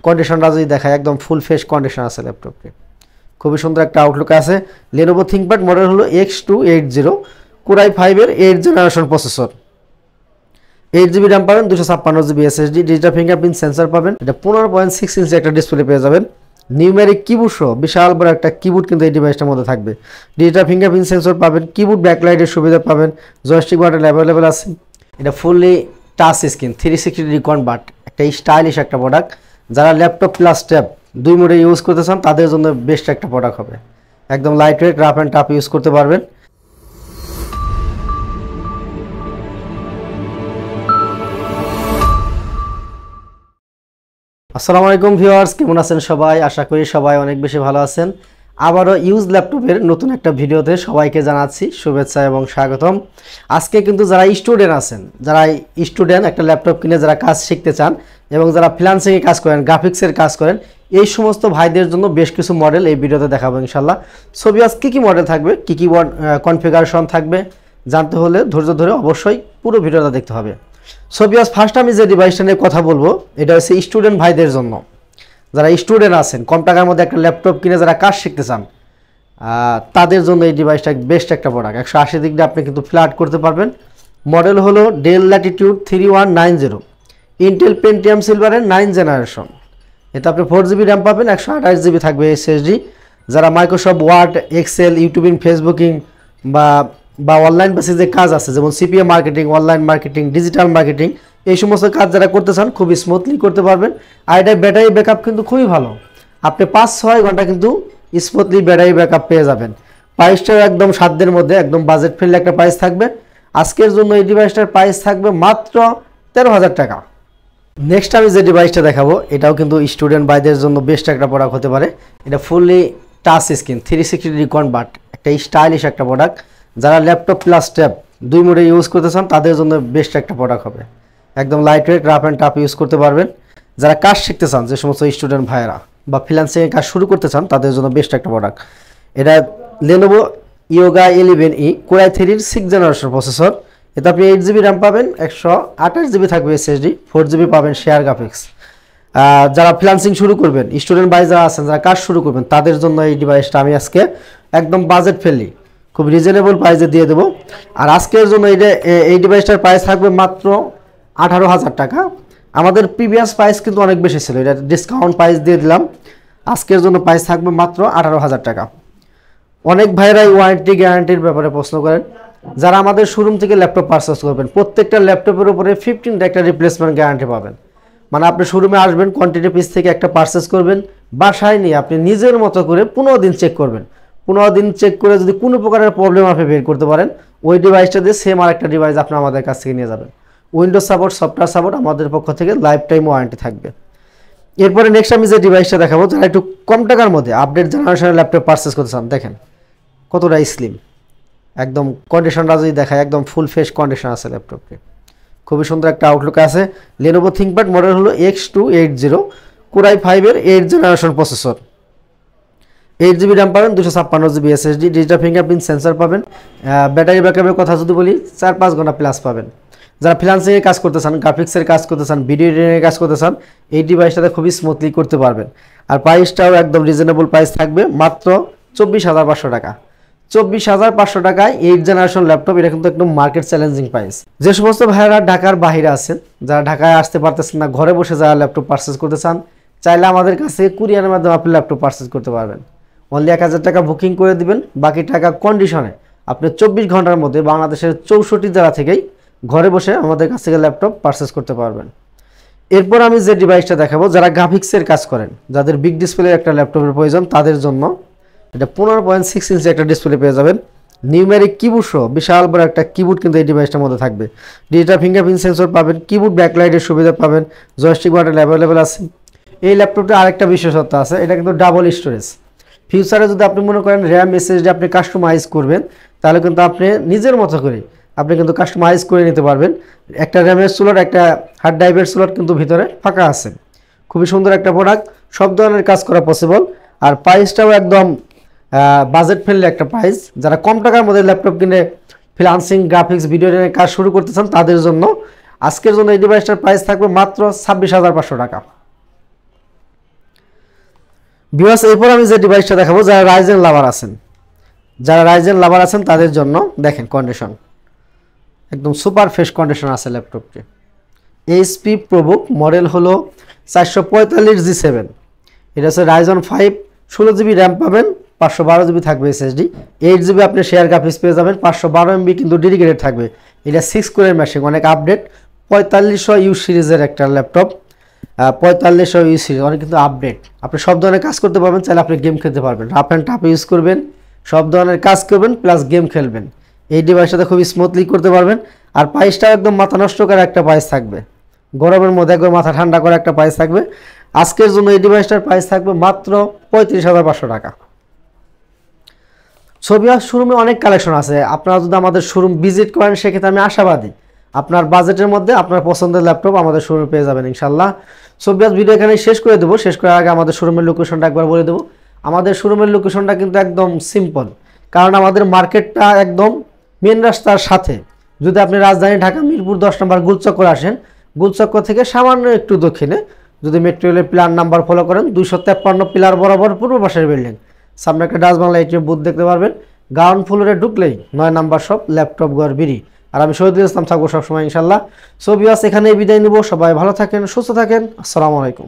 কন্ডিশনটা যদি দেখায় একদম ফুল ফ্রেশ কন্ডিশন আছে ল্যাপটপটি। খুবই সুন্দর একটা আউটলুক আছে। Lenovo ThinkPad মডেল হলো X280 Core i5 এর 8th generation processor. 8GB RAM পাবেন, 256GB SSD, digital fingerprint sensor পাবেন। এটা 15.6 ইঞ্চি একটা ডিসপ্লে পেয়ে যাবেন। নিউমেরিক কিবোর্ড সহ বিশাল বড় একটা কিবোর্ড কিন্তু এই ডিভাইসটার মধ্যে থাকবে। ডিজিটাল ফিঙ্গারপ্রিন্ট সেন্সর পাবেন, কিবোর্ড ব্যাকলাইটের সুবিধা পাবেন, জয়স্টিক বাটন অ্যাভেলেবেল আছে। এটা fully touch screen 360 degree convert, একটা স্টাইলিশ একটা প্রোডাক্ট। যারা ল্যাপটপ প্লাস ট্যাব দুই মোডে ইউজ করতে চান তাদের জন্য বেস্ট একটা প্রোডাক্ট হবে। একদম light weight, rough and tough use করতে পারবেন। আসসালামু আলাইকুম ভিউয়ার্স, কেমন আছেন সবাই? আশা করি সবাই অনেক বেশি ভালো আছেন। আবারও ইউজ ল্যাপটপের নতুন একটা ভিডিওতে সবাইকে জানাচ্ছি শুভেচ্ছা এবং স্বাগতম। আজকে কিন্তু যারা স্টুডেন্ট একটা ল্যাপটপ কিনে যারা কাজ শিখতে চান এবং যারা ফ্রিল্যান্সিংয়ে কাজ করেন, গ্রাফিক্সের কাজ করেন, এই সমস্ত ভাইদের জন্য বেশ কিছু মডেল এই ভিডিওতে দেখাবো ইনশাল্লাহ। সো ভিউয়ার্স, কী মডেল থাকবে, কী কনফিগারেশন থাকবে জানতে হলে ধৈর্য ধরে অবশ্যই পুরো ভিডিওটা দেখতে হবে। সো ভিউয়ার্স, ফার্স্ট আমি যে ডিভাইসটা নিয়ে কথা বলবো এটা হচ্ছে স্টুডেন্ট ভাইদের জন্য। যারা স্টুডেন্ট আছেন, কম টাকার মধ্যে একটা ল্যাপটপ কিনে যারা কাজ শিখতে চান তাদের জন্য এই ডিভাইসটা বেস্ট একটা প্রোডাক্ট। 180 ডিগ্রি আপনি কিন্তু ফ্ল্যাট করতে পারবেন। মডেল হলো ডেল ল্যাটিটিউড 3190, ইন্টেল পেন্টিয়াম সিলভারের 9th জেনারেশন। এতে আপনি 4GB র্যাম পাবেন, 128GB থাকবে SSD। যারা Microsoft Word, Excel, YouTubing, Facebooking বা অনলাইন বেসিসে যে কাজ আছে, যেমন CPA marketing, online marketing, digital marketing, এই সমস্ত কাজ যারা করতে চান খুবই স্মুথলি করতে পারবেন। আর এটা ব্যাটারি ব্যাকআপ কিন্তু খুবই ভালো, আপনি 5-6 ঘন্টা কিন্তু স্মুথলি ব্যাটারি ব্যাকআপ পেয়ে যাবেন। প্রাইসটাও একদম সাধ্যের মধ্যে, একদম বাজেট ফ্রেন্ডলি একটা প্রাইস থাকবে। আজকের জন্য এই ডিভাইসটার প্রাইস থাকবে মাত্র 13,000 টাকা। নেক্সট আমি যে ডিভাইসটা দেখাবো এটাও কিন্তু স্টুডেন্ট ভাইদের জন্য বেস্ট একটা প্রোডাক্ট হতে পারে। এটা fully touch screen 360 degree convert, একটা স্টাইলিশ একটা প্রোডাক্ট। যারা ল্যাপটপ প্লাস ট্যাব দুই মোডে ইউজ করতে চান তাদের জন্য বেস্ট একটা প্রোডাক্ট হবে। একদম light weight, rough and tough use করতে পারবেন। যারা কাজ শিখতে চান, যে সমস্ত স্টুডেন্ট ভাইয়েরা বা ফ্রিল্যান্সিংয়ে কাজ শুরু করতে চান তাদের জন্য বেস্ট একটা প্রোডাক্ট। এটা Lenovo Yoga 11e Core i3 6th generation processor. এতে আপনি 8GB র্যাম পাবেন, 128GB থাকবে SSD, 4GB পাবেন শেয়ার গ্রাফিক্স। যারা ফ্রিল্যান্সিং শুরু করবেন, স্টুডেন্ট ভাই যারা আছেন যারা কাজ শুরু করবেন তাদের জন্য এই ডিভাইসটা আমি আজকে একদম বাজেট ফ্রেন্ডলি খুব রিজনেবল প্রাইসে দিয়ে দেবো। আর আজকের জন্য এই ডিভাইসটার প্রাইস থাকবে মাত্র 18,000 টাকা। আমাদের প্রিভিয়াস প্রাইস কিন্তু অনেক বেশি ছিল, এটা ডিসকাউন্ট প্রাইস দিয়ে দিলাম। আজকের জন্য প্রাইস থাকবে মাত্র 18,000 টাকা। অনেক ভাইরাই ওয়ারেন্টি গ্যারান্টির ব্যাপারে প্রশ্ন করেন। যারা আমাদের শোরুম থেকে ল্যাপটপ পারচেস করবেন প্রত্যেকটা ল্যাপটপের উপরে 15টা একটা রিপ্লেসমেন্ট গ্যারান্টি পাবেন। মানে আপনি শোরুমে আসবেন, কোয়ান্টিটি পিস থেকে একটা পারচেস করবেন, বাসায় নিয়ে আপনি নিজের মতো করে 15 দিন চেক করবেন। 15 দিন চেক করে যদি কোনো প্রকারের প্রবলেম আপনি বের করতে পারেন, ওই ডিভাইসটা দিয়ে সেম আর একটা ডিভাইস আপনি আমাদের কাছ থেকে নিয়ে যাবেন। উইন্ডোজ সাপোর্ট, সফটওয়্যার সাপোর্ট আমাদের পক্ষ থেকে লাইফ টাইম ওয়ারেন্টি থাকবে। এরপরে নেক্সট আমি যে ডিভাইসটা দেখাবো, যারা একটু কম টাকার মধ্যে আপডেট জেনারেশনের ল্যাপটপ পারচেস করতে চান, দেখেন কতটা স্লিম, একদম কন্ডিশনটা যদি দেখায় একদম ফুল ফ্রেশ কন্ডিশন আছে ল্যাপটপটি। খুবই সুন্দর একটা আউটলুক আছে। Lenovo ThinkPad মডেল হলো X280 Core i5 এর 8th generation processor. 8GB RAM পাবেন, 256GB SSD, digital fingerprint sensor পাবেন। ব্যাটারি ব্যাকআপের কথা যদি বলি 4-5 ঘন্টা প্লাস পাবেন। যারা ফ্রিল্যান্সিংয়ে কাজ করতে চান, গ্রাফিক্সের কাজ করতে চান, ভিডিও এডিটিংয়ের কাজ করতে চান, এই ডিভাইসটাতে খুবই স্মুথলি করতে পারবেন। আর প্রাইসটাও একদম রিজনেবল প্রাইস থাকবে, মাত্র 24,500 টাকা। 24,500 টাকায় 8th জেনারেশন ল্যাপটপ, এটা কিন্তু একদম মার্কেট চ্যালেঞ্জিং প্রাইস। যে সমস্ত ভাইয়েরা ঢাকার বাইরে আছেন, যারা ঢাকায় আসতে পারতেছেন না, ঘরে বসে যারা ল্যাপটপ পারচেস করতে চান, চাইলে আমাদের কাছে কুরিয়ারের মাধ্যমে আপনি ল্যাপটপ পারচেস করতে পারবেন। অনলি 1,000 টাকা বুকিং করে দিবেন, বাকি টাকা কন্ডিশনে আপনি 24 ঘন্টার মধ্যে বাংলাদেশের 64 জেলা থেকেই ঘরে বসে আমাদের কাছ থেকে ল্যাপটপ পারচেস করতে পারবেন। এরপর আমি যে ডিভাইসটা দেখাবো, যারা গ্রাফিক্সের কাজ করেন, যাদের বিগ ডিসপ্লে একটা ল্যাপটপের প্রয়োজন তাদের জন্য এটা 15.6 ইঞ্চি একটা ডিসপ্লে পেয়ে যাবেন। নিউমেরিক কিবোর্ড সহ বিশাল বড় একটা কিবোর্ড কিন্তু এই ডিভাইসটার মধ্যে থাকবে। ডিজিটাল ফিঙ্গারপ্রিন্ট সেন্সর পাবেন, কিবোর্ড ব্যাকলাইটের সুবিধা পাবেন, জয়স্টিক বাটন অ্যাভেলেবেল আছে। এই ল্যাপটপটা আরেকটা বিশেষত্ব আছে, এটা কিন্তু ডাবল স্টোরেজ। ফিউচারে যদি আপনি মনে করেন র্যাম SSD আপনি কাস্টমাইজ করবেন, তাহলে কিন্তু আপনি নিজের মতো করে আপনি কিন্তু কাস্টমাইজ করে নিতে পারবেন। একটা র্যামের স্লট, একটা হার্ড ড্রাইভের স্লট কিন্তু ভিতরে ফাঁকা আছে। খুবই সুন্দর একটা প্রোডাক্ট, সব ধরনের কাজ করা পসিবল। আর প্রাইসটাও একদম বাজেট ফ্রেন্ডলি একটা প্রাইস। যারা কম টাকার মধ্যে ল্যাপটপ কিনে ফ্রিল্যান্সিং, গ্রাফিক্স, ভিডিও এডিটিংয়ের কাজ শুরু করতে চান তাদের জন্য আজকের জন্য এই ডিভাইসটার প্রাইস থাকবে মাত্র 26,500 টাকা। ভিউয়ার্স এরপর আমি যে ডিভাইসটা দেখাবো, যারা রাইজেন লাভার আছেন তাদের জন্য দেখেন কন্ডিশন একদম সুপার ফ্রেশ কন্ডিশন আছে ল্যাপটপটি। এইচপি প্রোবুক মডেল হলো 445G7, এটা হচ্ছে রাইজন 5, 16GB র্যাম পাবেন, 512GB থাকবে SSD, 8GB আপনি শেয়ার গ্রাফিক্স পেয়ে যাবেন, 512MB কিন্তু ডেডিকেটেড থাকবে। এটা 6 কোরের মেশিন, অনেক আপডেট, 4500U সিরিজের একটা ল্যাপটপ, 4500U সিরিজ অনেক কিন্তু আপডেট। আপনি সব ধরনের কাজ করতে পারবেন, চাইলে আপনি গেম খেলতে পারবেন, রাফ অ্যান্ড টাফ ইউজ করবেন, সব ধরনের কাজ করবেন প্লাস গেম খেলবেন, এই ডিভাইসটাতে খুব স্মুথলি করতে পারবেন। আর প্রাইসটা একদম মাথা নষ্ট করা একটা প্রাইস থাকবে, গরমের মধ্যে একবার মাথা ঠান্ডা করা একটা প্রাইস থাকবে। আজকের জন্য এই ডিভাইসটার প্রাইস থাকবে মাত্র 35,500 টাকা। ছবি শোরুমে অনেক কালেকশন আছে, আপনারা যদি আমাদের শোরুম ভিজিট করেন সেক্ষেত্রে আমি আশাবাদী আপনার বাজেটের মধ্যে আপনার পছন্দের ল্যাপটপ আমাদের শোরুমে পেয়ে যাবেন ইনশাল্লাহ। ছবি ভিডিও এখানে শেষ করে দেবো, শেষ করার আগে আমাদের শোরুমের লোকেশনটা একবার বলে দেবো। আমাদের শোরুমের লোকেশনটা কিন্তু একদম সিম্পল, কারণ আমাদের মার্কেটটা একদম মেন রাস্তার সাথে। যদি আপনি রাজধানী ঢাকা মিরপুর 10 নম্বর গুলচক্কর আসেন, গুলচক্কর থেকে সামান্য একটু দক্ষিণে যদি মেট্রো রেলের প্ল্যান নাম্বার ফলো করেন, 253 পিলার বরাবর পূর্ব পাশের বিল্ডিং, সামনে একটা ডাচ বাংলা এটিএম বুথ দেখতে পারবেন। গ্রাউন্ড ফ্লোরে ঢুকলেই 9 নাম্বার শপ ল্যাপটপ ঘর বিড়ি। আর আমি শহীদুল ইসলাম থাকবো সবসময় ইনশাল্লাহ। সো ভিউয়ার্স এখানেই বিদায় নিব, সবাই ভালো থাকেন, সুস্থ থাকেন, আসসালামু আলাইকুম।